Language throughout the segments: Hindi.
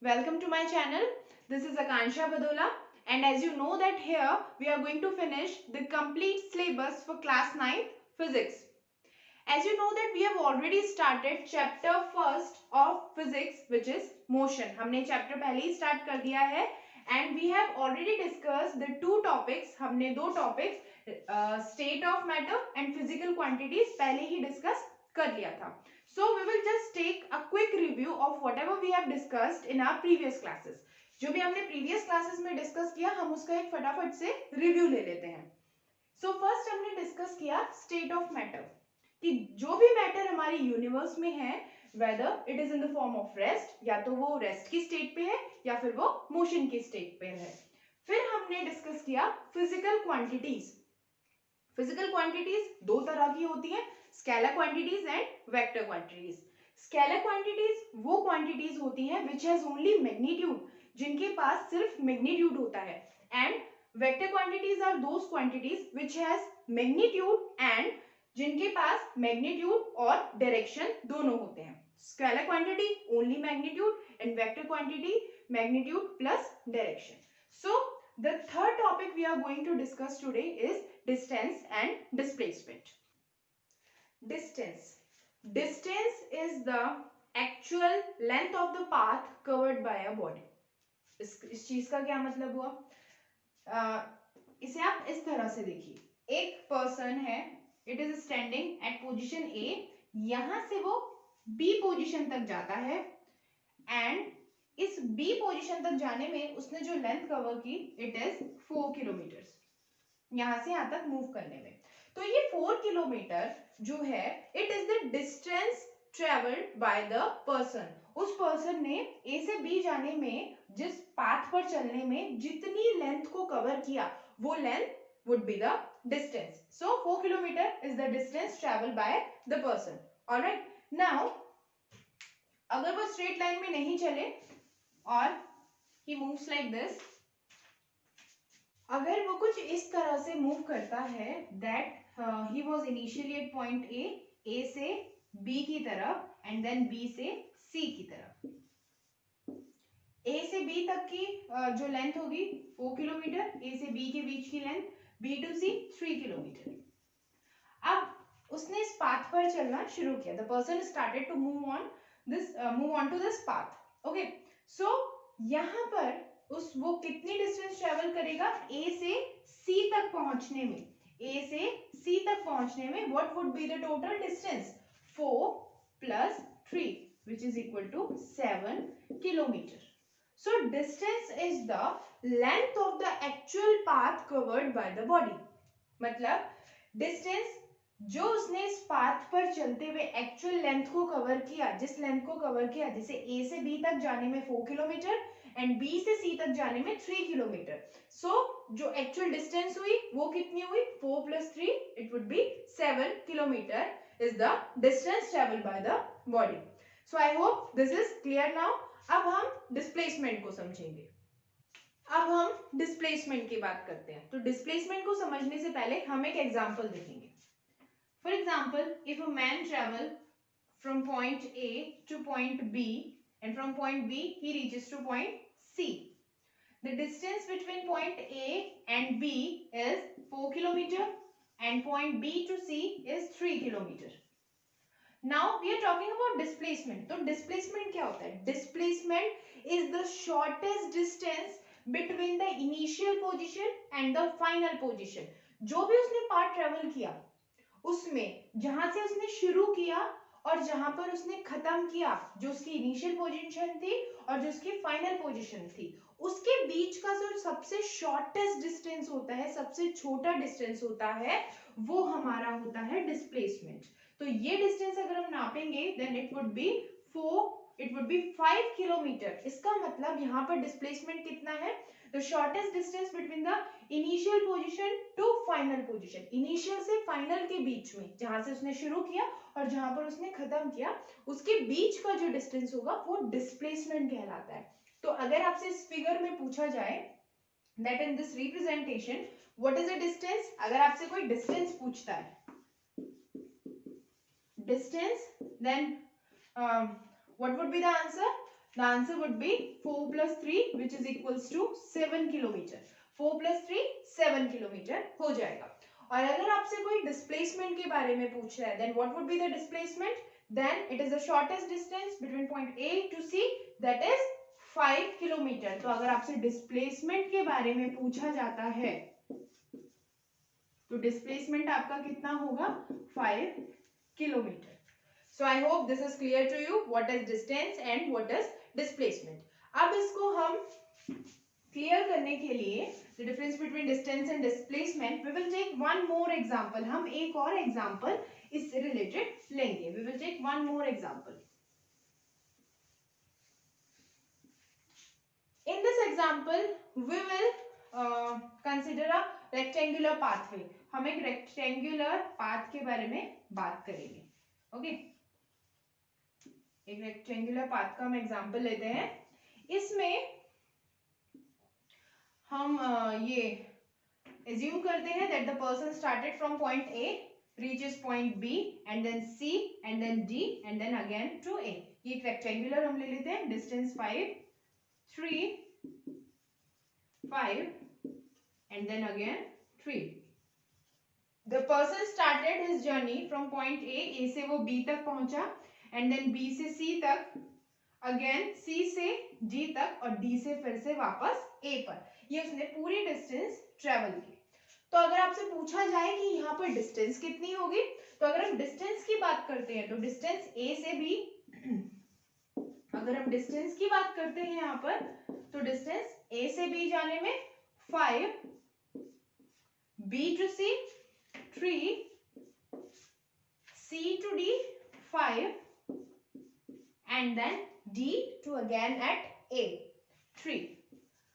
Welcome to my channel. This is Akansha Badola, and as you know that here we are going to finish the complete syllabus for class 9th physics. As you know that we have already started chapter first of physics, which is motion. हमने chapter पहले ही start कर दिया है and we have already discussed the two topics. हमने दो topics state of matter and physical quantities पहले ही discuss कर लिया था. So we will just take a quick review of whatever we have discussed in our previous classes. जो भी हमने previous classes में discuss किया हम उसका एक फटाफट से review ले लेते हैं. So first हमने discuss किया state of matter कि जो भी मैटर हमारे यूनिवर्स में है whether it is in the form of rest या तो वो रेस्ट की स्टेट पे है या फिर वो मोशन की स्टेट पे है. फिर हमने डिस्कस किया फिजिकल क्वांटिटीज. फिजिकल क्वांटिटीज दो तरह की होती हैं, scalar quantities and vector quantities. Scalar quantities वो क्वांटिटीज होती हैं विच हैज ओनली मैग्नीट्यूड, जिनके पास सिर्फ मैग्नीट्यूड होता है. And vector quantities are those quantities which has magnitude and जिनके पास मैग्नीट्यूड और डायरेक्शन दोनों होते हैं. Scalar quantity only magnitude and vector quantity magnitude plus direction. So the third topic we are going to discuss today is distance and displacement. Distance is the actual length of the path covered by a body. इस चीज का क्या मतलब हुआ? इसे आप इस तरह से देखिए, एक पर्सन है, it is standing at position A, यहां से वो बी पोजीशन तक जाता है एंड इस बी पोजीशन तक जाने में उसने जो लेंथ कवर की इट इज 4 किलोमीटर. यहां से यहां तक मूव करने में तो ये 4 किलोमीटर जो है it is the distance travelled by the person. उस पर्सन ने ए से बी जाने में जिस पाथ पर चलने में जितनी लेंथ को कवर किया वो length would be the distance. So 4 kilometer is the distance traveled by the person. All right. Now अगर वो straight line में नहीं चले और he moves like this, अगर वो कुछ इस तरह से मूव करता है that he was initially at point A से B की तरफ and then B से C की तरफ. A से B तक की जो लेंथ होगी 4 किलोमीटर, A से B के बीच की length B to C 3 kilometre. अब उसने इस पाथ पर चलना शुरू किया. The person started to move on to this path. Okay. So यहाँ पर वो कितनी डिस्टेंस ट्रेवल करेगा A से C तक पहुंचने में. A से C तक पहुंचने में what would be the total distance? 4 plus 3 which is equal to 7 kilometer. So distance is the length of the actual path covered by the body. मतलब distance जो उसने इस पाथ पर चलते हुए एक्चुअल लेंथ को कवर किया, जिस लेंथ को कवर किया, जैसे A से B तक जाने में 4 किलोमीटर एंड B से C तक जाने में 3 किलोमीटर. सो जो एक्चुअल डिस्टेंस हुई वो कितनी हुई? 4 plus 3 it would be 7 kilometer is the distance traveled by the body. So I hope this is clear now. अब हम डिस्प्लेसमेंट को समझेंगे. अब हम डिस्प्लेसमेंट की बात करते हैं. तो डिस्प्लेसमेंट को समझने से पहले हम एक एग्जांपल देखेंगे. For example, if a man travel from point A to point B and from point B he reaches to point C. The distance between point A and B is 4 kilometre and point B to C is 3 kilometre. Now we are talking about displacement. तो displacement क्या होता है? Displacement is the shortest distance between the initial position and the final position. जो भी उसने पार्ट ट्रेवल किया उसमें जहां से उसने शुरू किया और जहां पर उसने खत्म किया, जो उसकी इनिशियल पोजीशन थी और जो उसकी फाइनल पोजीशन थी, उसके बीच का जो सबसे शॉर्टेस्ट डिस्टेंस होता है, सबसे छोटा डिस्टेंस होता है, वो हमारा होता है डिस्प्लेसमेंट. तो ये डिस्टेंस अगर हम नापेंगे then it would be 5 kilometre. इसका मतलब यहाँ पर डिस्प्लेसमेंट कितना है? The shortest distance between the initial position to final position. Initial से फाइनल के बीच में, जहां से उसने शुरू किया और जहां पर उसने खत्म किया, उसके बीच का जो डिस्टेंस होगा वो डिस्प्लेसमेंट कहलाता है. तो अगर आपसे इस फिगर में पूछा जाए that in this representation what is a distance, अगर आपसे कोई डिस्टेंस पूछता है distance, then what would be the answer? The answer would be 4 plus 3 which is equals to 7 kilometre. 4 plus 3 7 kilometre हो जाएगा. और अगर आपसे कोई डिस्प्लेसमेंट के बारे में पूछ रहा है, then what would be the displacement? Then it is the shortest distance between point A to C, that is 5 kilometre. तो अगर आपसे डिस्प्लेसमेंट के बारे में पूछा जाता है तो डिस्प्लेसमेंट आपका कितना होगा? 5 kilometre. So I hope this is clear to you what is distance and what is displacement. अब इसको हम clear करने के लिए the difference between distance and displacement, we will take one more example. हम एक और example इससे related लेंगे. We will take one more example. In this example, we will consider a rectangular pathway. हम एक rectangular path के बारे में बात करेंगे. Okay? एक रेक्टेंगुलर पाथ का हम एग्जांपल लेते हैं. इसमें हम ये एज्यूम करते हैं that the person started from point A, reaches point B and then C and then D and then again to A. ये एक रेक्टेंगुलर हम ले लेते हैं. Distance 5 3 5 and then again 3. The person started his journey from point A से वो बी तक पहुंचा एंड देन बी से सी तक, अगेन सी से डी तक और डी से फिर से वापस ए पर. ये उसने पूरी डिस्टेंस ट्रेवल की. तो अगर आपसे पूछा जाए कि यहाँ पर डिस्टेंस कितनी होगी, तो अगर हम डिस्टेंस की बात करते हैं तो डिस्टेंस ए से बी, अगर हम डिस्टेंस की बात करते हैं यहाँ पर तो डिस्टेंस ए से बी जाने में 5, B to C 3, C to D 5 and then D to again at A 3.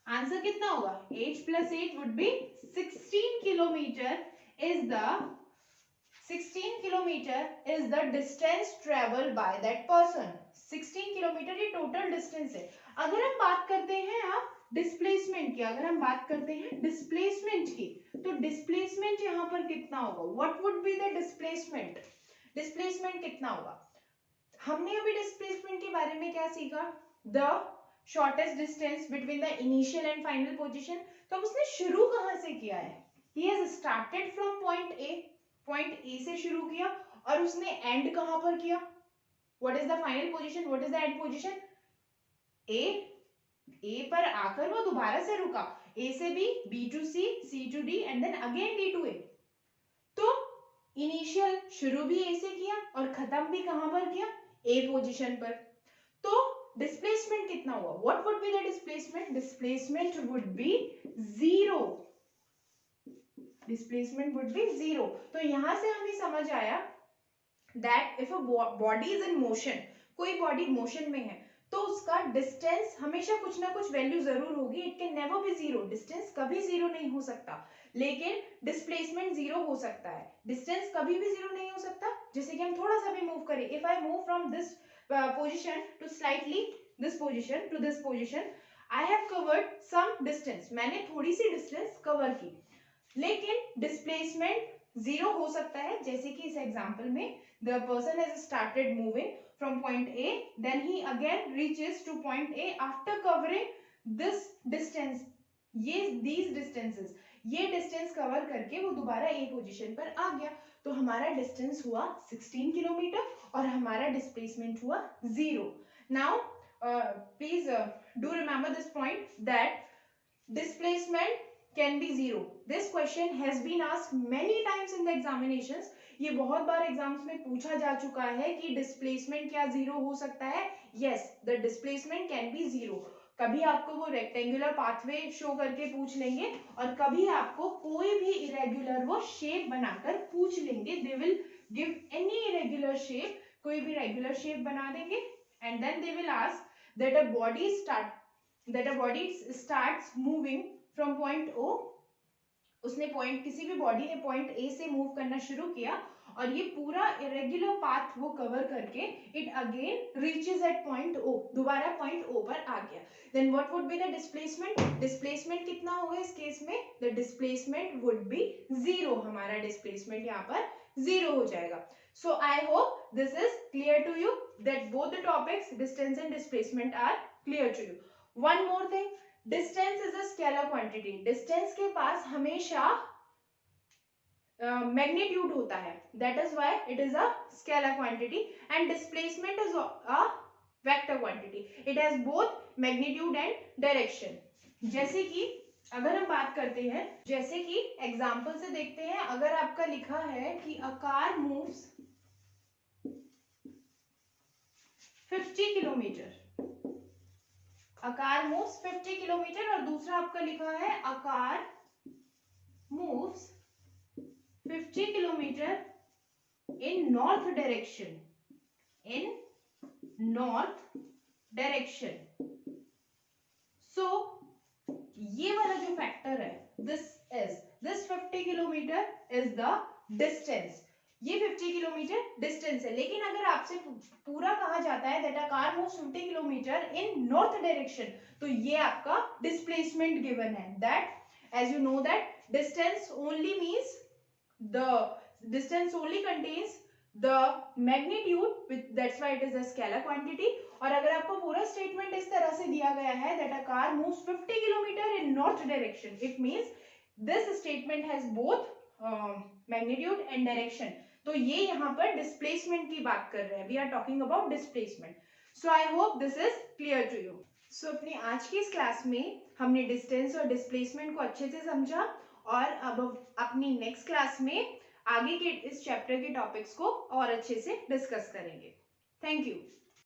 Answer कितना होगा? 8 plus 8 would be 16 kilometer is the distance traveled by that person. 16 kilometre ये टोटल डिस्टेंस है. अगर हम बात करते हैं आप डिस्प्लेसमेंट की, अगर हम बात करते हैं डिस्प्लेसमेंट की, तो डिस्प्लेसमेंट यहाँ पर कितना होगा? What would be the displacement? Displacement कितना होगा? हमने अभी डिस्प्लेसमेंट के बारे में क्या सीखा? The shortest distance between the initial and final position. तो अब उसने शुरू कहां से किया है? He has started from point A से शुरू किया और उसने एंड कहां पर किया? What is the final position? What is the end position? A पर आकर वो दोबारा से रुका. ए से B to C to D and then again D to A. तो इनिशियल शुरू भी ए से किया और खत्म भी कहां पर किया? ए पोजीशन पर. तो डिस्प्लेसमेंट कितना हुआ? What would be the displacement? Displacement would be 0. Displacement would be 0. तो यहां से हमें समझ आया that if a body is in motion, कोई बॉडी मोशन में है तो उसका डिस्टेंस हमेशा कुछ ना कुछ वैल्यू जरूर होगी. It can never be 0. Distance कभी 0 नहीं हो सकता, लेकिन डिस्प्लेसमेंट 0 हो सकता है. डिस्टेंस कभी भी 0 नहीं हो सकता. जैसे कि हम थोड़ा सा भी मूव करें, if I move from this position to slightly this position to this position, I have covered some distance. मैंने थोड़ी सी डिस्टेंस कवर की, लेकिन डिस्प्लेसमेंट 0 हो सकता है. जैसे कि इस एग्जांपल में the person has started moving from point A, then he again reaches to point A after covering this distance. these distances, ये distance cover करके वो दोबारा A पोजीशन पर आ गया. तो हमारा distance हुआ 16 किलोमीटर और हमारा displacement हुआ 0. Now please do remember this point that displacement can be 0. This question has been asked many times in the examinations. ये बहुत बार एग्जाम्स में पूछा जा चुका है कि डिस्प्लेसमेंट क्या 0 हो सकता है? Yes, the displacement can be 0. कभी आपको वो रेक्टेंगुलर पाथवे शो करके पूछ लेंगे और कभी आपको कोई भी इरेगुलर वो शेप बनाकर पूछ लेंगे. They will give any irregular shape, कोई भी रेगुलर शेप बना देंगे and then they will ask that a body starts moving from point O. उसने पॉइंट, किसी भी बॉडी ने पॉइंट ए से मूव करना शुरू किया और ये पूरा इरेगुलर पाथ वो कवर करके it again reaches at point O, दोबारा पॉइंट O पर आ गया. Then what would be the displacement? Displacement कितना होगा इस केस में? The displacement would be 0. हमारा डिस्प्लेसमेंट यहाँ पर 0 हो जाएगा. So I hope this is clear to you that both the topics distance and displacement are clear to you. One more thing, distance is a scalar quantity. distance के पास हमेशा magnitude होता है, that is why it is a scalar quantity, and displacement is a vector quantity. It has both magnitude and direction. जैसे कि अगर हम बात करते हैं, जैसे कि एग्जाम्पल से देखते हैं, अगर आपका लिखा है कि a car moves 50 kilometre, a car moves 50 kilometre, और दूसरा आपका लिखा है a car moves 50 kilometre in north direction, in north direction. So ये वाला जो फैक्टर है, this 50 kilometre is the distance. ये 50 किलोमीटर डिस्टेंस है, लेकिन अगर आपसे पूरा कहा जाता है that a car moves 50 kilometre in north direction, तो ये आपका डिस्प्लेसमेंट गिवन है. That as you know that distance only means the distance only contains the magnitude, that's why it is a scalar quantity. और अगर आपको पूरा स्टेटमेंट इस तरह से दिया गया है that a car moves 50 kilometre in north direction, it means this statement has both magnitude and direction. तो ये यहाँ पर डिस्प्लेसमेंट की बात कर रहे हैं, we are talking about displacement. So I hope this is clear to you. So अपनी आज की इस क्लास में हमने डिस्टेंस और डिस्प्लेसमेंट को अच्छे से समझा, और अब अपनी नेक्स्ट क्लास में आगे के इस चैप्टर के टॉपिक्स को और अच्छे से डिस्कस करेंगे. Thank you.